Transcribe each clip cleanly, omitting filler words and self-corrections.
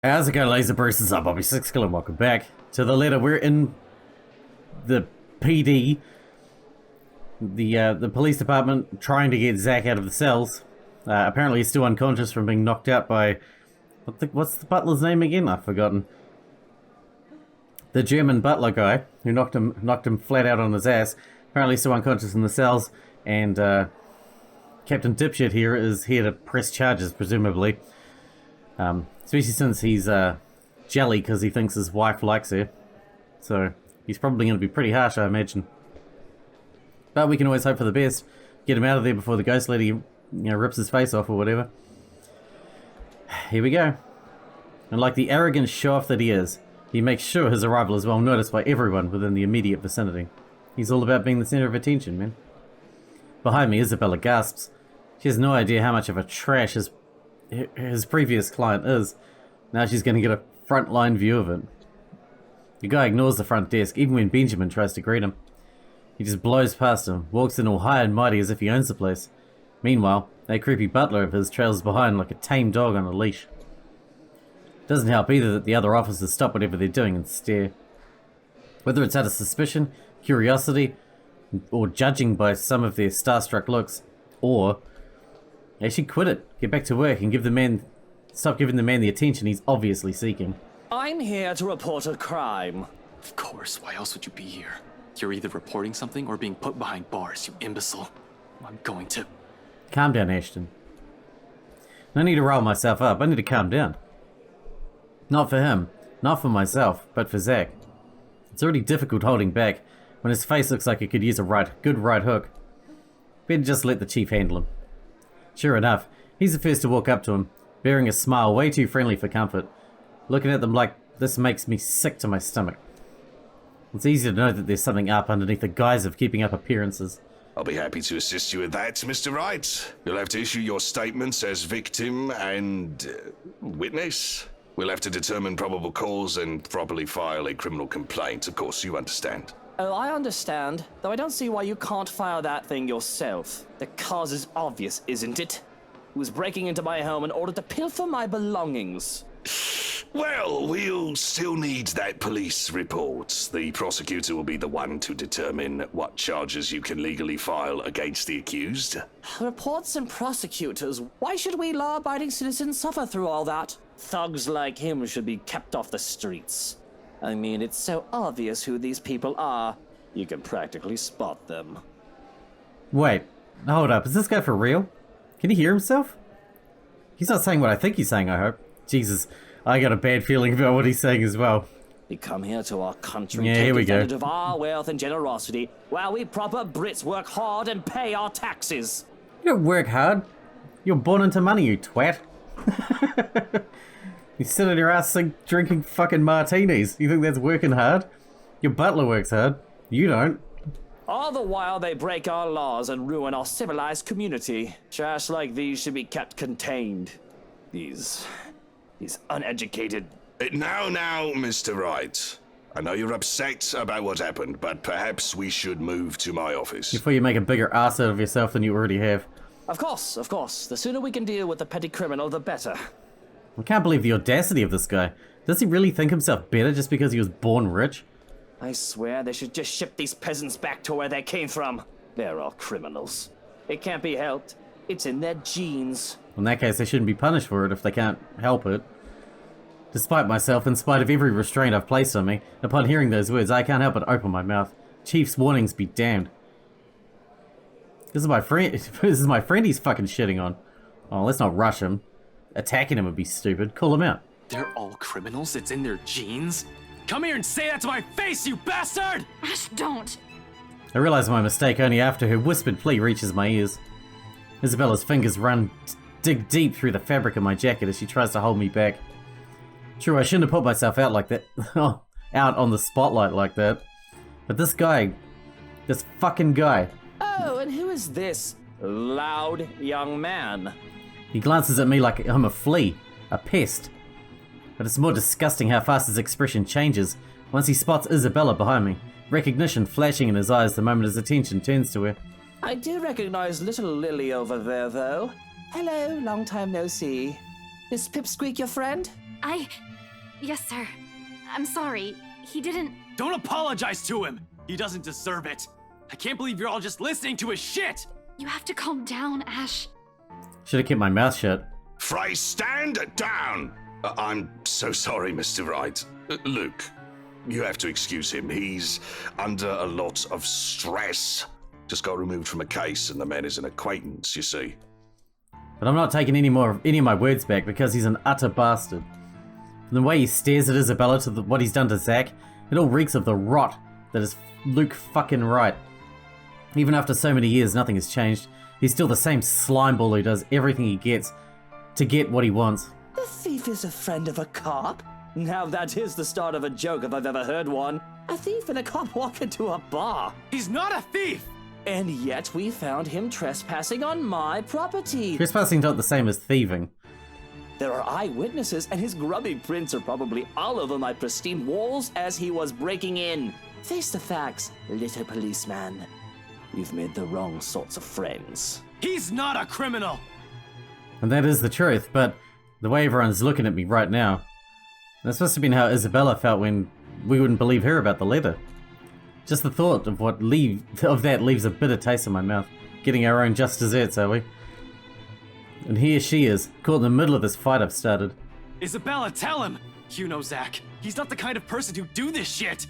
How's it going, laser bruisers? I'm Bobby Sixkilla and welcome back to the letter. We're in the PD, the police department, trying to get Zach out of the cells. Apparently he's still unconscious from being knocked out by... what's the butler's name again? I've forgotten. The German butler guy who knocked him flat out on his ass. Apparently he's still unconscious in the cells, and Captain Dipshit here is here to press charges, presumably. Especially since he's jelly because he thinks his wife likes her. So he's probably going to be pretty harsh, I imagine. But we can always hope for the best. Get him out of there before the ghost lady, rips his face off or whatever. Here we go. And like the arrogant show-off that he is, he makes sure his arrival is well noticed by everyone within the immediate vicinity. He's all about being the center of attention, man. Behind me, Isabella gasps. She has no idea how much of a trash his previous client is. Now she's going to get a frontline view of it. The guy ignores the front desk, even when Benjamin tries to greet him. He just blows past him, walks in all high and mighty as if he owns the place. Meanwhile, that creepy butler of his trails behind like a tame dog on a leash. Doesn't help either that the other officers stop whatever they're doing and stare. Whether it's out of suspicion, curiosity, or judging by some of their starstruck looks, or they should quit it, get back to work, and stop giving the man the attention he's obviously seeking. I'm here to report a crime. Of course, why else would you be here? You're either reporting something or being put behind bars, you imbecile. I'm going to... Calm down, Ashton. No need to rile myself up, I need to calm down. Not for him, not for myself, but for Zach. It's already difficult holding back when his face looks like it could use a good right hook. Better just let the chief handle him. Sure enough, he's the first to walk up to him, bearing a smile way too friendly for comfort. Looking at them like this makes me sick to my stomach. It's easy to know that there's something up underneath the guise of keeping up appearances. I'll be happy to assist you with that, Mr. Wright. You'll have to issue your statements as victim and witness. We'll have to determine probable cause and properly file a criminal complaint. Of course, you understand. Oh, I understand, though I don't see why you can't file that thing yourself. The cause is obvious, isn't it? He was breaking into my home in order to pilfer my belongings. Well, we'll still need that police report. The prosecutor will be the one to determine what charges you can legally file against the accused. Reports and prosecutors, why should we law-abiding citizens suffer through all that? Thugs like him should be kept off the streets. I mean, it's so obvious who these people are, you can practically spot them. Wait, hold up, is this guy for real? Can he hear himself? He's not saying what I think he's saying, I hope. Jesus, I got a bad feeling about what he's saying as well. We come here to our country, yeah, take here we go. advantage of our wealth and generosity, while we proper Brits work hard and pay our taxes. You don't work hard. You're born into money, you twat. You sit on your ass drinking fucking martinis. You think that's working hard? Your butler works hard. You don't. All the while they break our laws and ruin our civilized community. Trash like these should be kept contained. These uneducated... Now, Mr. Wright. I know you're upset about what happened, but perhaps we should move to my office. Before you make a bigger ass out of yourself than you already have. Of course. The sooner we can deal with the petty criminal, the better. I can't believe the audacity of this guy. Does he really think himself better just because he was born rich? I swear they should just ship these peasants back to where they came from. They're all criminals. It can't be helped. It's in their genes. In that case, they shouldn't be punished for it if they can't help it. Despite myself, in spite of every restraint I've placed on me, upon hearing those words, I can't help but open my mouth. Chief's warnings be damned. This is my friend. This is my friend he's fucking shitting on. Oh, let's not rush him. Attacking him would be stupid. Call him out. They're all criminals? It's in their genes? Come here and say that to my face, you bastard! Ash, don't. I realize my mistake only after her whispered plea reaches my ears. Isabella's fingers dig deep through the fabric of my jacket as she tries to hold me back. True, I shouldn't have put myself out like that. Out on the spotlight like that. But this guy, this fucking guy. Oh, and who is this loud young man? He glances at me like I'm a flea, a pest. But it's more disgusting how fast his expression changes once he spots Isabella behind me, recognition flashing in his eyes the moment his attention turns to her. I do recognize little Lily over there, though. Hello, long time no see. Is Pipsqueak your friend? Yes, sir. I'm sorry. He didn't... Don't apologize to him! He doesn't deserve it! I can't believe you're all just listening to his shit! You have to calm down, Ash. Should have kept my mouth shut. Frey, stand down! I'm so sorry, Mr. Wright. Luke, you have to excuse him. He's under a lot of stress. Just got removed from a case and the man is an acquaintance, you see. But I'm not taking any of my words back because he's an utter bastard. From the way he stares at Isabella to what he's done to Zack, it all reeks of the rot that is Luke fucking Wright. Even after so many years, nothing has changed. He's still the same slimeball who does everything he gets to get what he wants. The thief is a friend of a cop? Now that is the start of a joke if I've ever heard one. A thief and a cop walk into a bar. He's not a thief! And yet we found him trespassing on my property. Trespassing's not the same as thieving. There are eyewitnesses, and his grubby prints are probably all over my pristine walls as he was breaking in. Face the facts, little policeman. You've made the wrong sorts of friends. He's not a criminal! And that is the truth, but the way everyone's looking at me right now, that's supposed to be how Isabella felt when we wouldn't believe her about the letter. Just the thought of that leaves a bitter taste in my mouth. Getting our own just desserts, are we? And here she is, caught in the middle of this fight I've started. Isabella, tell him! You know Zack. He's not the kind of person who'd do this shit!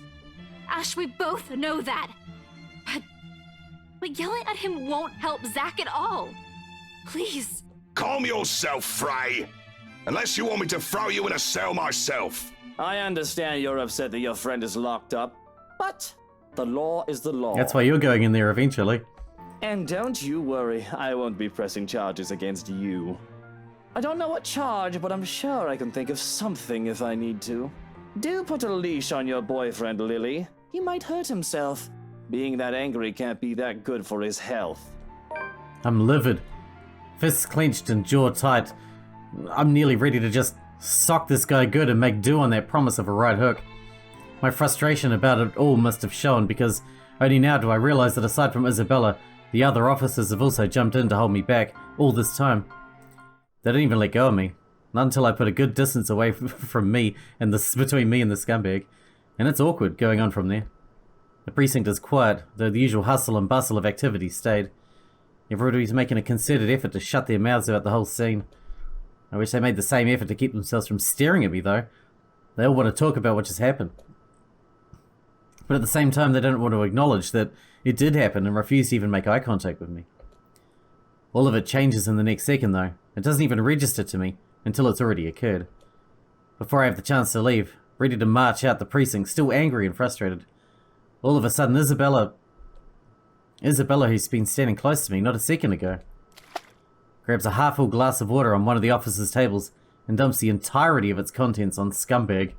Ash, we both know that. But yelling at him won't help Zack at all. Please. Calm yourself, Frey! Unless you want me to throw you in a cell myself. I understand you're upset that your friend is locked up, but the law is the law. That's why you're going in there eventually. And don't you worry, I won't be pressing charges against you. I don't know what charge, but I'm sure I can think of something if I need to. Do put a leash on your boyfriend, Lily. He might hurt himself. Being that angry can't be that good for his health. I'm livid. Fists clenched and jaw tight. I'm nearly ready to just sock this guy good and make do on that promise of a right hook. My frustration about it all must have shown because only now do I realize that aside from Isabella, the other officers have also jumped in to hold me back all this time. They didn't even let go of me. Not until I put a good distance away from me and between me and the scumbag. And it's awkward going on from there. The precinct is quiet, though the usual hustle and bustle of activity stayed. Everybody's making a concerted effort to shut their mouths about the whole scene. I wish they made the same effort to keep themselves from staring at me, though. They all want to talk about what just happened. But at the same time, they don't want to acknowledge that it did happen and refuse to even make eye contact with me. All of it changes in the next second, though. It doesn't even register to me until it's already occurred. Before I have the chance to leave, ready to march out the precinct, still angry and frustrated, all of a sudden Isabella, who's been standing close to me not a second ago, grabs a half-full glass of water on one of the officers' tables and dumps the entirety of its contents on scumbag.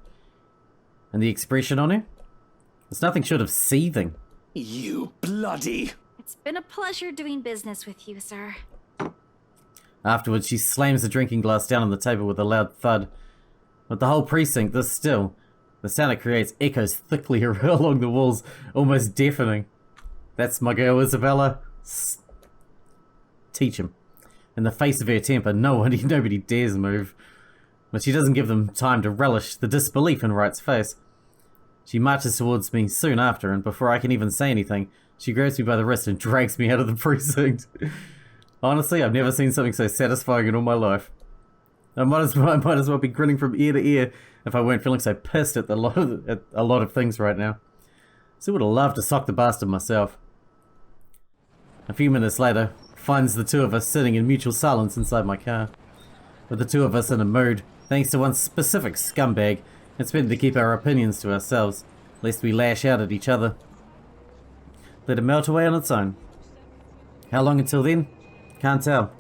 And the expression on her? It's nothing short of seething. You bloody... It's been a pleasure doing business with you, sir. Afterwards, she slams the drinking glass down on the table with a loud thud. With the whole precinct this still, the sound it creates echoes thickly along the walls, almost deafening. That's my girl, Isabella. Teach him. In the face of her temper, nobody dares move. But she doesn't give them time to relish the disbelief in Wright's face. She marches towards me soon after, and before I can even say anything, she grabs me by the wrist and drags me out of the precinct. Honestly, I've never seen something so satisfying in all my life. I might as well be grinning from ear to ear if I weren't feeling so pissed at a lot of things right now. So would have loved to sock the bastard myself. A few minutes later, finds the two of us sitting in mutual silence inside my car. With the two of us in a mood, thanks to one specific scumbag, it's better to keep our opinions to ourselves, lest we lash out at each other. Let it melt away on its own. How long until then? Can't tell.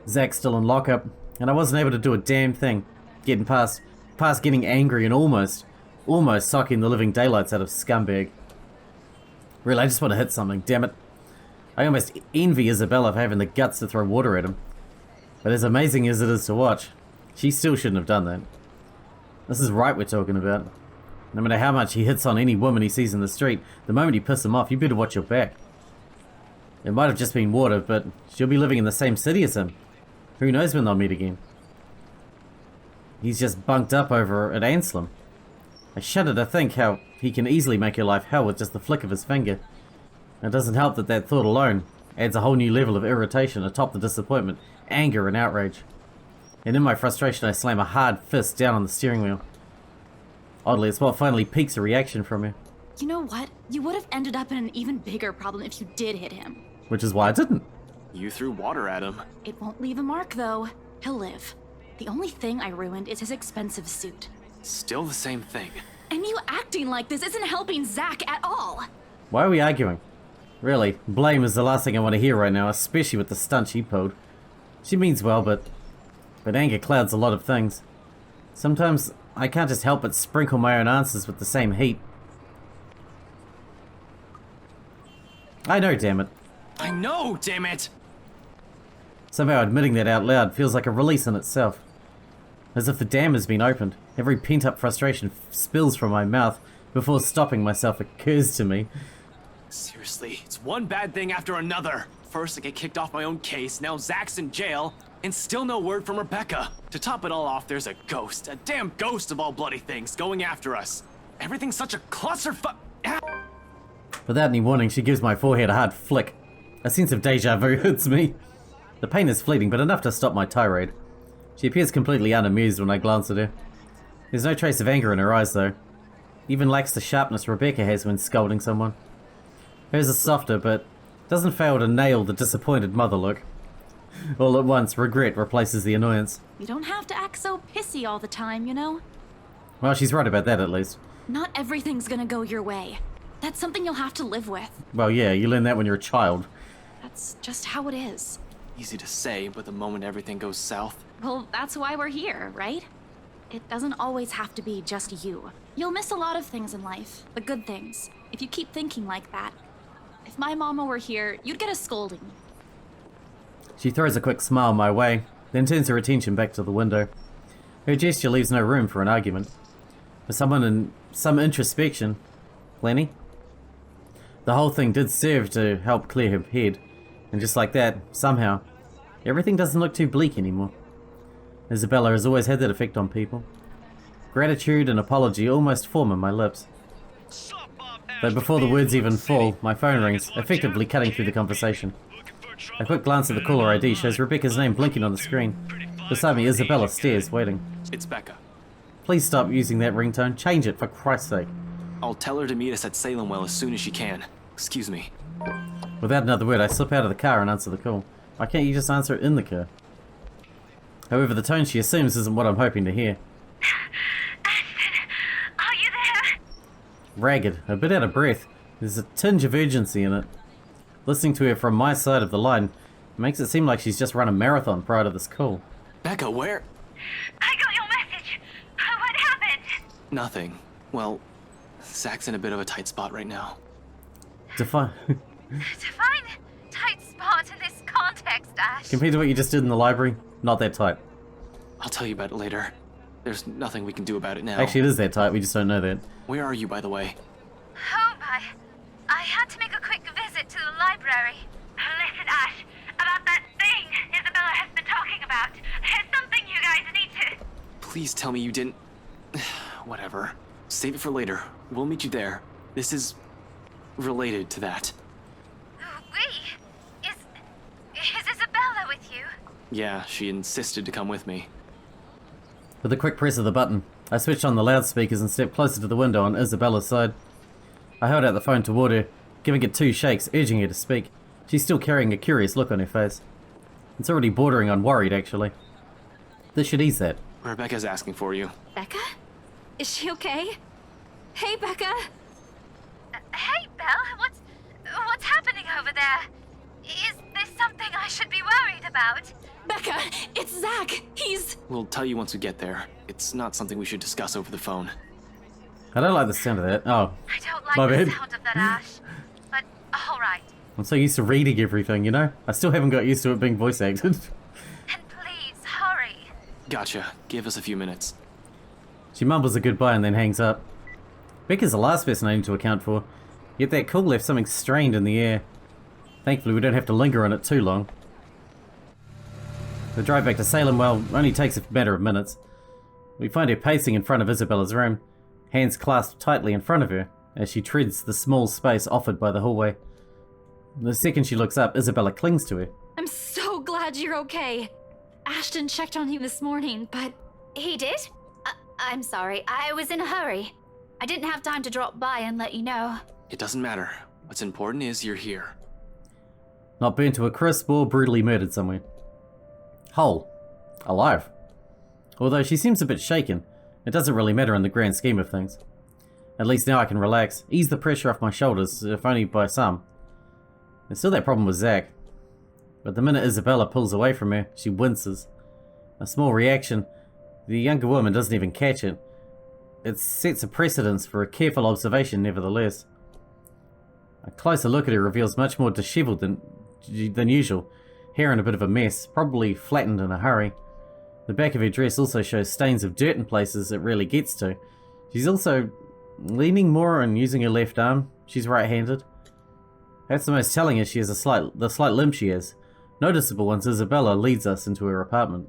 Zack's still in lockup, and I wasn't able to do a damn thing. Getting past getting angry and almost socking the living daylights out of scumbag. Really, I just want to hit something, damn it. I almost envy Isabella for having the guts to throw water at him. But as amazing as it is to watch, she still shouldn't have done that. This is Wright we're talking about. No matter how much he hits on any woman he sees in the street, the moment you piss him off, you better watch your back. It might have just been water, but she'll be living in the same city as him. Who knows when they'll meet again? he's just bunked up over at Anselm. I shudder to think how he can easily make your life hell with just the flick of his finger. It doesn't help that that thought alone adds a whole new level of irritation atop the disappointment, anger, and outrage. And in my frustration, I slam a hard fist down on the steering wheel. Oddly, it's what finally piques a reaction from me. You know what? You would have ended up in an even bigger problem if you did hit him. Which is why I didn't. You threw water at him. It won't leave a mark, though. He'll live. The only thing I ruined is his expensive suit. Still the same thing. And you acting like this isn't helping Zach at all. Why are we arguing? Really, blame is the last thing I want to hear right now, especially with the stunt she pulled. She means well, but anger clouds a lot of things. Sometimes I can't just help but sprinkle my own answers with the same heat. I know, damn it. I know, damn it! Somehow admitting that out loud feels like a release in itself. As if the dam has been opened, every pent-up frustration spills from my mouth before stopping myself occurs to me. Seriously, it's one bad thing after another. First I get kicked off my own case, now Zach's in jail, and still no word from Rebecca. To top it all off, there's a ghost, a damn ghost of all bloody things, going after us. Everything's such a clusterfuck. Without any warning, she gives my forehead a hard flick. A sense of deja vu hits me. The pain is fleeting, but enough to stop my tirade. She appears completely unamused when I glance at her. There's no trace of anger in her eyes, though. Even lacks the sharpness Rebecca has when scolding someone. Hers is softer, but doesn't fail to nail the disappointed mother look. All at once, regret replaces the annoyance. You don't have to act so pissy all the time, you know? Well, she's right about that, at least. Not everything's gonna go your way. That's something you'll have to live with. Well, yeah, you learn that when you're a child. That's just how it is. Easy to say, but the moment everything goes south... Well, that's why we're here, right? It doesn't always have to be just you. You'll miss a lot of things in life, the good things, if you keep thinking like that. If my mama were here, you'd get a scolding. She throws a quick smile my way, then turns her attention back to the window. Her gesture leaves no room for an argument. For someone in some introspection, Lenny? The whole thing did serve to help clear her head, and just like that, somehow, everything doesn't look too bleak anymore. Isabella has always had that effect on people. Gratitude and apology almost form on my lips. But before the words even fall, my phone rings, effectively cutting through the conversation. A quick glance at the caller ID shows Rebecca's name blinking on the screen. Beside me, Isabella stares, waiting. It's Becca. Please stop using that ringtone. Change it, for Christ's sake. I'll tell her to meet us at Salemwell as soon as she can. Excuse me. Without another word, I slip out of the car and answer the call. Why can't you just answer it in the car? However, the tone she assumes isn't what I'm hoping to hear. Ashton, are you there? Ragged, a bit out of breath. There's a tinge of urgency in it. Listening to her from my side of the line makes it seem like she's just run a marathon prior to this call. Becca, where? I got your message. What happened? Nothing. Well, Zach's in a bit of a tight spot right now. Define. Define tight spot in this context, Ash. Compared to what you just did in the library, not that tight. I'll tell you about it later. There's nothing we can do about it now. Actually, it is that tight, we just don't know that. Where are you, by the way? Home, I had to make a quick visit to the library. Listen, Ash, about that thing Isabella has been talking about. There's something you guys need to... Please tell me you didn't... Whatever. Save it for later. We'll meet you there. This is... related to that. Is Isabella with you? Yeah, she insisted to come with me. With a quick press of the button, I switched on the loudspeakers and stepped closer to the window on Isabella's side. I held out the phone toward her, giving it 2 shakes, urging her to speak. She's still carrying a curious look on her face. It's already bordering on worried, actually. This should ease that. Rebecca's asking for you. Becca? Is she okay? Hey, Becca! Hey, Belle, what's happening over there? Is this something I should be worried about? Becca, it's Zach! He's... We'll tell you once we get there. It's not something we should discuss over the phone. I don't like the sound of that. Oh, I don't like my the bad. sound of that, Ash. But, alright. I'm so used to reading everything, you know? I still haven't got used to it being voice acted. And please, hurry. Gotcha. Give us a few minutes. She mumbles a goodbye and then hangs up. Becca's the last person I need to account for, yet that call left something strained in the air. Thankfully, we don't have to linger on it too long. The drive back to Salemwell only takes a matter of minutes. We find her pacing in front of Isabella's room, hands clasped tightly in front of her as she treads the small space offered by the hallway. The second she looks up, Isabella clings to her. I'm so glad you're okay. Ashton checked on you this morning, but... He did? I'm sorry. I was in a hurry. I didn't have time to drop by and let you know. It doesn't matter. What's important is you're here. Not burnt to a crisp or brutally murdered somewhere. Whole. Alive. Although she seems a bit shaken, it doesn't really matter in the grand scheme of things. At least now I can relax, ease the pressure off my shoulders, if only by some. There's still that problem with Zach. But the minute Isabella pulls away from her, she winces. A small reaction. The younger woman doesn't even catch it. It sets a precedence for a careful observation, nevertheless. A closer look at her reveals much more disheveled than usual. Hair in a bit of a mess, probably flattened in a hurry. The back of her dress also shows stains of dirt in places it rarely gets to. She's also leaning more and using her left arm. She's right-handed. That's the most telling as she has the slight limp she has. Noticeable once Isabella leads us into her apartment.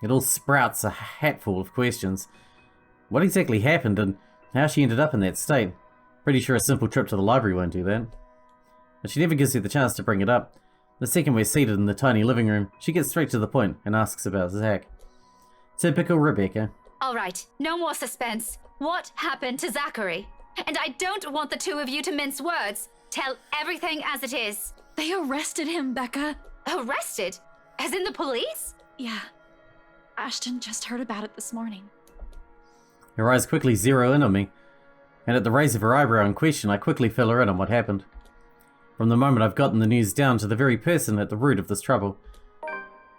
It all sprouts a hatful of questions. What exactly happened and how she ended up in that state? Pretty sure a simple trip to the library won't do that. But she never gives you the chance to bring it up. The second we're seated in the tiny living room, she gets straight to the point and asks about Zach. Typical Rebecca. Alright, no more suspense. What happened to Zachary? And I don't want the two of you to mince words. Tell everything as it is. They arrested him, Becca. Arrested? As in the police? Yeah. Ashton just heard about it this morning. Her eyes quickly zero in on me, and at the raise of her eyebrow in question, I quickly fill her in on what happened. From the moment I've gotten the news down to the very person at the root of this trouble.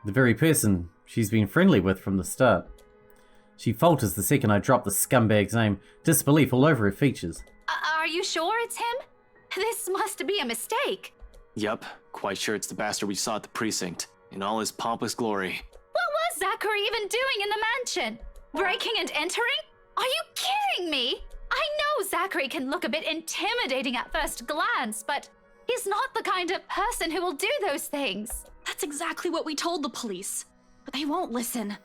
The very person she's been friendly with from the start. She falters the second I drop the scumbag's name, disbelief all over her features. Are you sure it's him? This must be a mistake. Yup, quite sure it's the bastard we saw at the precinct, in all his pompous glory. What was Zachary even doing in the mansion? Breaking and entering? Are you kidding me? I know Zachary can look a bit intimidating at first glance, but he's not the kind of person who will do those things. That's exactly what we told the police. But they won't listen.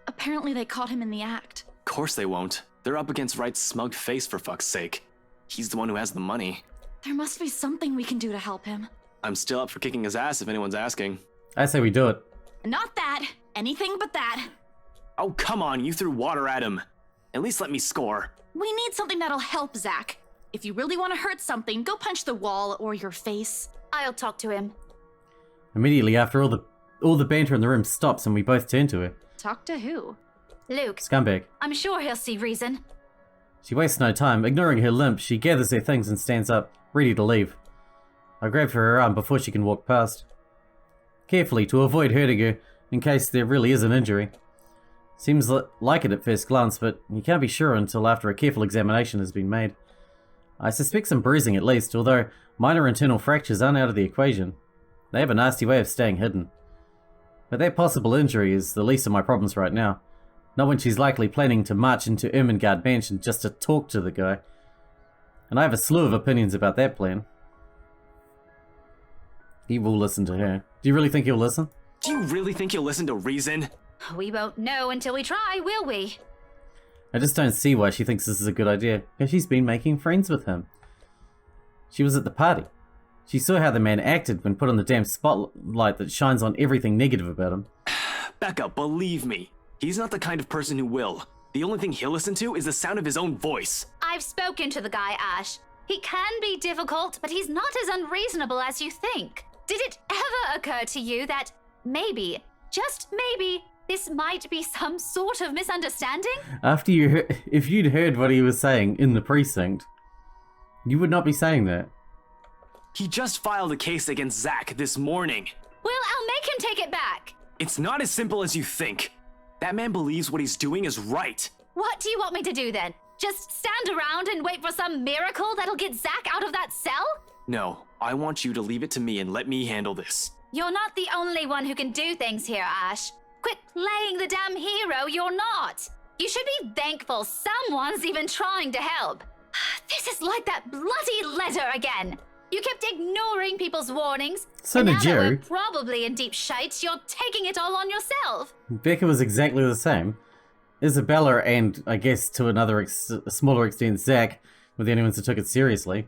Apparently they caught him in the act. Course they won't. They're up against Wright's smug face, for fuck's sake. He's the one who has the money. There must be something we can do to help him. I'm still up for kicking his ass if anyone's asking. I say we do it. Not that. Anything but that. Oh, come on, you threw water at him. At least let me score. We need something that'll help Zach. If you really want to hurt something, go punch the wall or your face. I'll talk to him. Immediately after all the banter in the room stops and we both turn to her. Talk to who? Luke. Scumbag. I'm sure he'll see reason. She wastes no time. Ignoring her limp, she gathers her things and stands up, ready to leave. I grab for her arm before she can walk past. Carefully, to avoid hurting her, in case there really is an injury. Seems like it at first glance, but you can't be sure until after a careful examination has been made. I suspect some bruising at least, although minor internal fractures aren't out of the equation. They have a nasty way of staying hidden. But that possible injury is the least of my problems right now. Not when she's likely planning to march into Ermengarde Mansion just to talk to the guy. And I have a slew of opinions about that plan. He will listen to her. Do you really think he'll listen? Do you really think he'll listen to reason? We won't know until we try, will we? I just don't see why she thinks this is a good idea, because she's been making friends with him. She was at the party. She saw how the man acted when put on the damn spotlight that shines on everything negative about him. Becca, believe me. He's not the kind of person who will. The only thing he'll listen to is the sound of his own voice. I've spoken to the guy, Ash. He can be difficult, but he's not as unreasonable as you think. Did it ever occur to you that maybe, just maybe, this might be some sort of misunderstanding? After if you'd heard what he was saying in the precinct, you would not be saying that. He just filed a case against Zach this morning. Well, I'll make him take it back. It's not as simple as you think. That man believes what he's doing is right. What do you want me to do then? Just stand around and wait for some miracle that'll get Zach out of that cell? No, I want you to leave it to me and let me handle this. You're not the only one who can do things here, Ash. Quit playing the damn hero, you're not. You should be thankful someone's even trying to help. This is like that bloody letter again. You kept ignoring people's warnings. So and did now that Jerry. we're probably in deep shite, you're taking it all on yourself. Becca was exactly the same. Isabella and, I guess to a smaller extent, Zach were the only ones that took it seriously.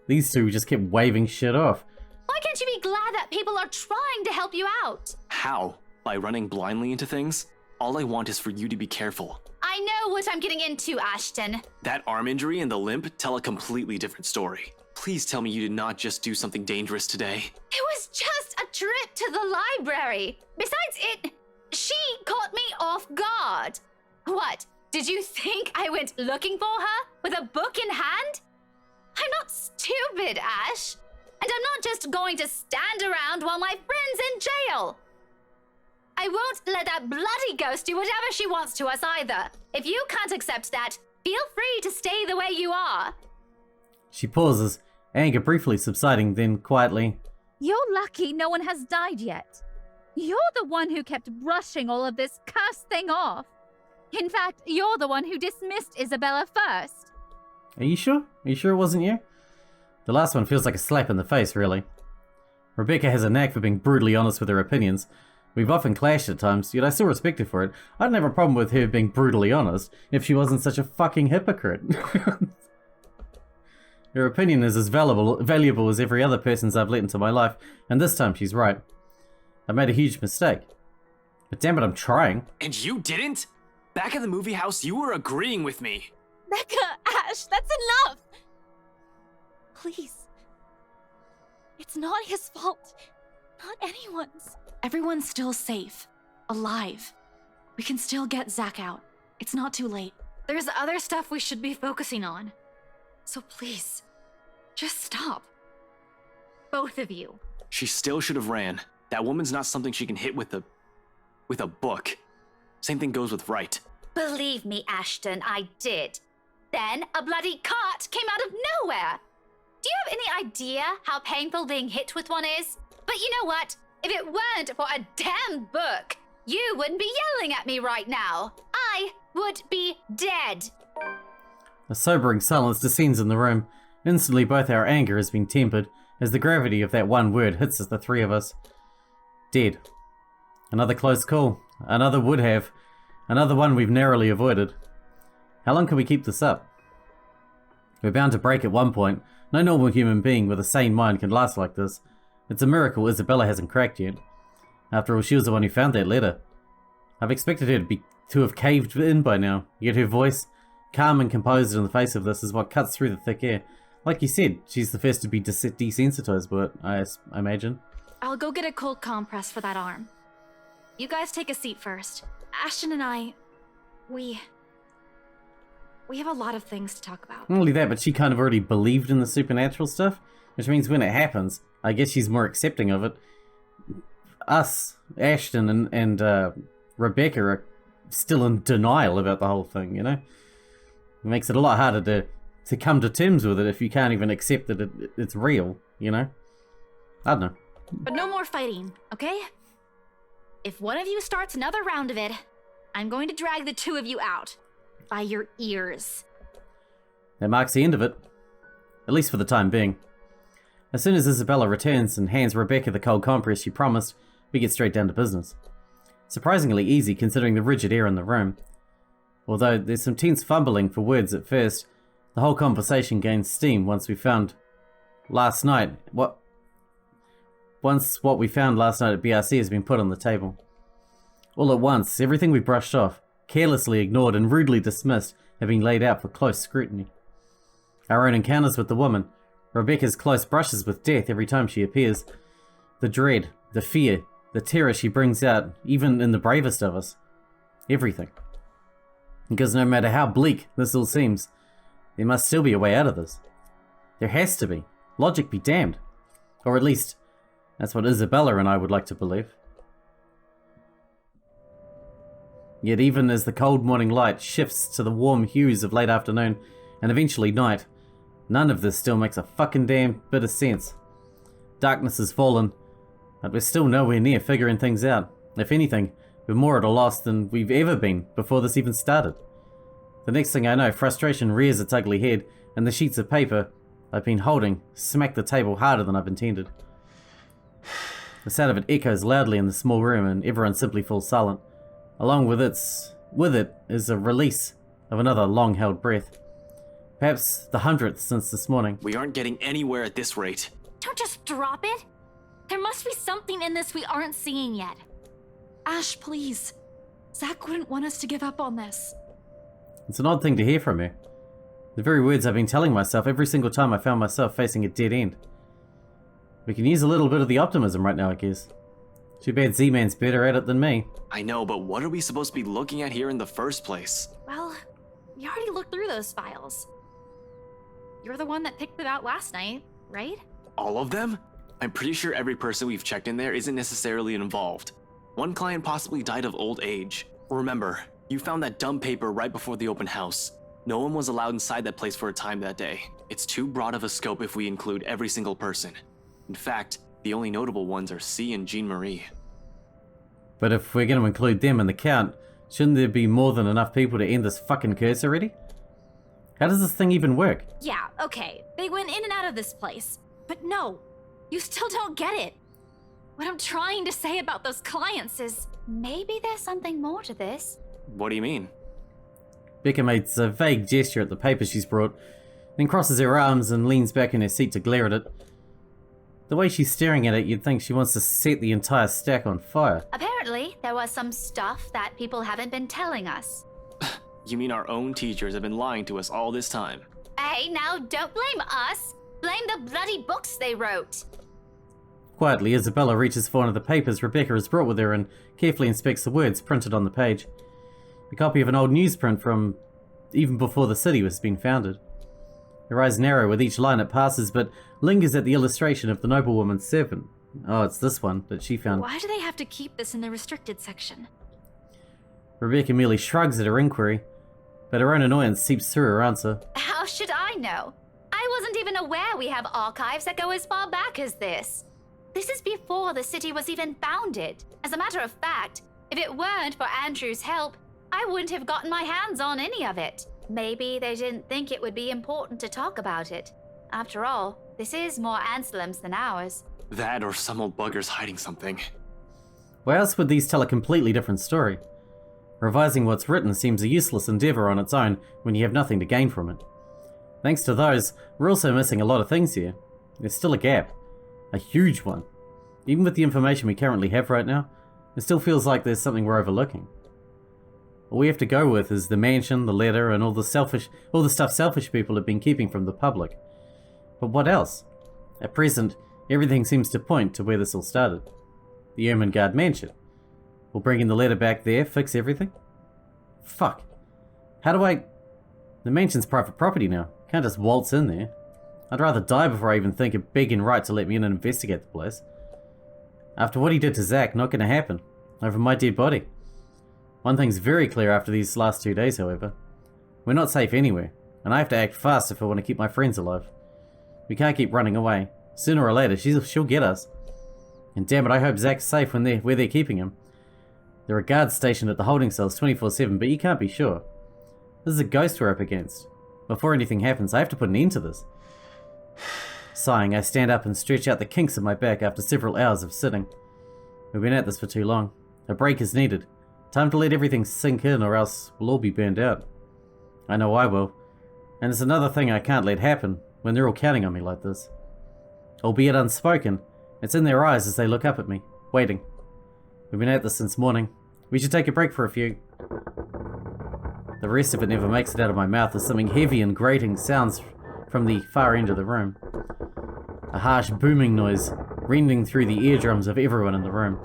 These two just kept waving shit off. Why can't you be glad that people are trying to help you out? How? By running blindly into things? All I want is for you to be careful. I know what I'm getting into, Ashton. That arm injury and the limp tell a completely different story. Please tell me you did not just do something dangerous today. It was just a trip to the library. Besides, she caught me off guard. What? Did you think I went looking for her with a book in hand? I'm not stupid, Ash. And I'm not just going to stand around while my friend's in jail. I won't let that bloody ghost do whatever she wants to us either. If you can't accept that, feel free to stay the way you are. She pauses, anger briefly subsiding, then quietly, You're lucky no one has died yet. You're the one who kept brushing all of this cursed thing off. In fact, you're the one who dismissed Isabella first. Are you sure? Are you sure it wasn't you? The last one feels like a slap in the face, really. Rebecca has a knack for being brutally honest with her opinions. We've often clashed at times, yet I still respect her for it. I don't have a problem with her being brutally honest, if she wasn't such a fucking hypocrite. Her opinion is as valuable as every other person's I've let into my life, and this time she's right. I made a huge mistake. But damn it, I'm trying. And you didn't? Back at the movie house, you were agreeing with me. Becca, Ash, that's enough! Please. It's not his fault. Not anyone's. Everyone's still safe. Alive. We can still get Zach out. It's not too late. There's other stuff we should be focusing on. So please, just stop. Both of you. She still should have ran. That woman's not something she can hit with a book. Same thing goes with Wright. Believe me, Ashton, I did. Then a bloody cart came out of nowhere. Do you have any idea how painful being hit with one is? But you know what? If it weren't for a damn book, you wouldn't be yelling at me right now. I would be dead. A sobering silence descends in the room. Instantly, both our anger has been tempered as the gravity of that one word hits the three of us. Dead. Another close call. Another would have. Another one we've narrowly avoided. How long can we keep this up? We're bound to break at one point. No normal human being with a sane mind can last like this. It's a miracle Isabella hasn't cracked yet. After all, she was the one who found that letter. I've expected her to have caved in by now, yet her voice, calm and composed in the face of this, is what cuts through the thick air. Like you said, she's the first to be desensitized by it, I imagine. I'll go get a cold compress for that arm. You guys take a seat first. Ashton and I, we have a lot of things to talk about. Not only that, but she kind of already believed in the supernatural stuff, which means when it happens, I guess she's more accepting of it. Us, Ashton and Rebecca are still in denial about the whole thing, you know? It makes it a lot harder to come to terms with it if you can't even accept that it's real, you know? I don't know. But no more fighting, okay? If one of you starts another round of it, I'm going to drag the two of you out. By your ears. That marks the end of it. At least for the time being. As soon as Isabella returns and hands Rebecca the cold compress she promised, we get straight down to business. Surprisingly easy considering the rigid air in the room. Although there's some tense fumbling for words at first, the whole conversation gains steam once we found last night what we found last night at BRC has been put on the table. All at once, everything we brushed off, carelessly ignored and rudely dismissed, have been laid out for close scrutiny. Our own encounters with the woman, Rebecca's close brushes with death every time she appears, the dread, the fear, the terror she brings out, even in the bravest of us. Everything. Because no matter how bleak this all seems, there must still be a way out of this. There has to be. Logic be damned. Or at least, that's what Isabella and I would like to believe. Yet even as the cold morning light shifts to the warm hues of late afternoon and eventually night, none of this still makes a fucking damn bit of sense. Darkness has fallen, but we're still nowhere near figuring things out. If anything, we're more at a loss than we've ever been before this even started. The next thing I know, frustration rears its ugly head, and the sheets of paper, I've been holding smacked the table harder than I've intended. The sound of it echoes loudly in the small room and everyone simply falls silent. Along with it is a release of another long-held breath. Perhaps the 100th since this morning. We aren't getting anywhere at this rate. Don't just drop it. There must be something in this we aren't seeing yet. Ash, please. Zach wouldn't want us to give up on this. It's an odd thing to hear from her. The very words I've been telling myself every single time I found myself facing a dead end. We can use a little bit of the optimism right now, I guess. Too bad Z-Man's better at it than me. I know, but what are we supposed to be looking at here in the first place? Well, we already looked through those files. You're the one that picked it out last night, right? All of them? I'm pretty sure every person we've checked in there isn't necessarily involved. One client possibly died of old age. Remember, you found that dumb paper right before the open house. No one was allowed inside that place for a time that day. It's too broad of a scope if we include every single person. In fact, the only notable ones are C and Jean Marie. But if we're going to include them in the count, shouldn't there be more than enough people to end this fucking curse already? How does this thing even work? Yeah, okay. They went in and out of this place. But no, you still don't get it. What I'm trying to say about those clients is... Maybe there's something more to this. What do you mean? Becca makes a vague gesture at the paper she's brought, then crosses her arms and leans back in her seat to glare at it. The way she's staring at it, you'd think she wants to set the entire stack on fire. Apparently, there was some stuff that people haven't been telling us. You mean our own teachers have been lying to us all this time? Hey, now don't blame us. Blame the bloody books they wrote. Quietly, Isabella reaches for one of the papers Rebecca has brought with her and carefully inspects the words printed on the page. A copy of an old newsprint from even before the city was being founded. Her eyes narrow with each line it passes, but lingers at the illustration of the noblewoman's servant. Oh, it's this one that she found. Why do they have to keep this in the restricted section? Rebecca merely shrugs at her inquiry, but her own annoyance seeps through her answer. How should I know? I wasn't even aware we have archives that go as far back as this. This is before the city was even founded. As a matter of fact, if it weren't for Andrew's help, I wouldn't have gotten my hands on any of it. Maybe they didn't think it would be important to talk about it. After all, this is more Anselm's than ours. That or some old bugger's hiding something. Why else would these tell a completely different story? Revising what's written seems a useless endeavour on its own when you have nothing to gain from it. Thanks to those, we're also missing a lot of things here. There's still a gap. A huge one. Even with the information we currently have right now, it still feels like there's something we're overlooking. All we have to go with is the mansion, the letter, and all the stuff selfish people have been keeping from the public. But what else? At present, everything seems to point to where this all started. The Ermengarde mansion. We'll bring in the letter back there, fix everything? Fuck. How do I... The mansion's private property now. Can't just waltz in there. I'd rather die before I even think of begging right to let me in and investigate the place. After what he did to Zach, not gonna happen. Over my dead body. One thing's very clear after these last 2 days, however. We're not safe anywhere, and I have to act fast if I want to keep my friends alive. We can't keep running away. Sooner or later, she'll get us. And damn it, I hope Zach's safe where they're keeping him. There are guards stationed at the holding cells 24/7, but you can't be sure. This is a ghost we're up against. Before anything happens, I have to put an end to this. Sighing, I stand up and stretch out the kinks of my back after several hours of sitting. We've been at this for too long. A break is needed. Time to let everything sink in or else we'll all be burned out. I know I will. And it's another thing I can't let happen when they're all counting on me like this. Albeit unspoken, it's in their eyes as they look up at me, waiting. We've been at this since morning. We should take a break for a few. The rest of it never makes it out of my mouth as something heavy and grating sounds from the far end of the room. A harsh booming noise rending through the eardrums of everyone in the room.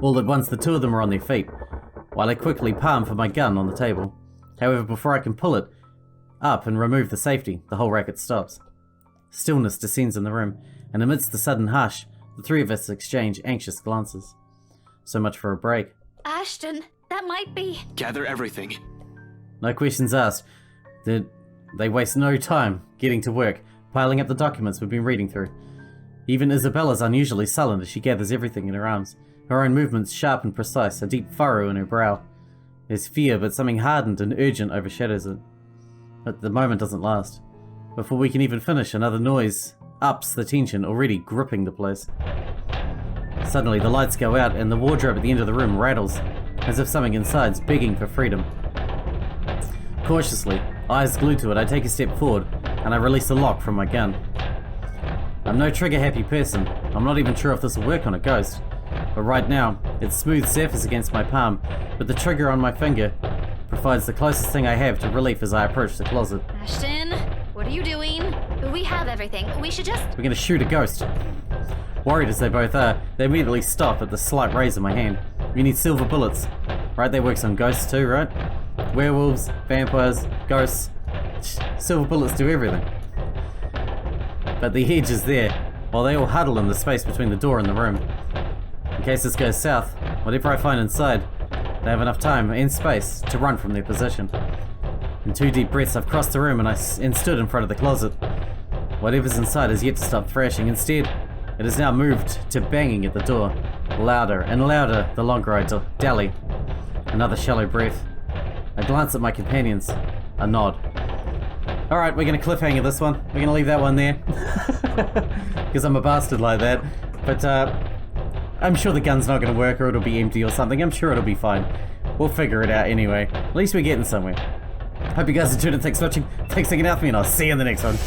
All at once the two of them are on their feet, while I quickly palm for my gun on the table. However, before I can pull it up and remove the safety, the whole racket stops. Stillness descends in the room, and amidst the sudden hush, the three of us exchange anxious glances. So much for a break. Ashton, that might be... Gather everything. No questions asked. They waste no time getting to work, piling up the documents we've been reading through. Even Isabella's unusually sullen as she gathers everything in her arms. Her own movements sharp and precise, a deep furrow in her brow. There's fear, but something hardened and urgent overshadows it. But the moment doesn't last. Before we can even finish, another noise ups the tension already gripping the place. Suddenly, the lights go out and the wardrobe at the end of the room rattles, as if something inside's begging for freedom. Cautiously, eyes glued to it, I take a step forward, and I release the lock from my gun. I'm no trigger-happy person. I'm not even sure if this will work on a ghost. But right now, its smooth surface against my palm, with the trigger on my finger, provides the closest thing I have to relief as I approach the closet. Ashton, what are you doing? We have everything. We should just... We're gonna shoot a ghost. Worried as they both are, they immediately stop at the slight raise in my hand. We need silver bullets. Right, that works on ghosts too, right? Werewolves, vampires, ghosts. Silver bullets do everything. But the edge is there, while they all huddle in the space between the door and the room. In case this goes south, whatever I find inside, they have enough time and space to run from their position. In 2 deep breaths, I've crossed the room and stood in front of the closet. Whatever's inside has yet to stop thrashing. Instead, it has now moved to banging at the door. Louder and louder the longer I dally. Another shallow breath. I glance at my companions. A nod. Alright, we're gonna cliffhanger this one. We're gonna leave that one there. Because I'm a bastard like that. But, I'm sure the gun's not gonna work or it'll be empty or something. I'm sure it'll be fine. We'll figure it out anyway. At least we're getting somewhere. Hope you guys enjoyed it. Thanks for watching. Thanks for hanging out with me, and I'll see you in the next one.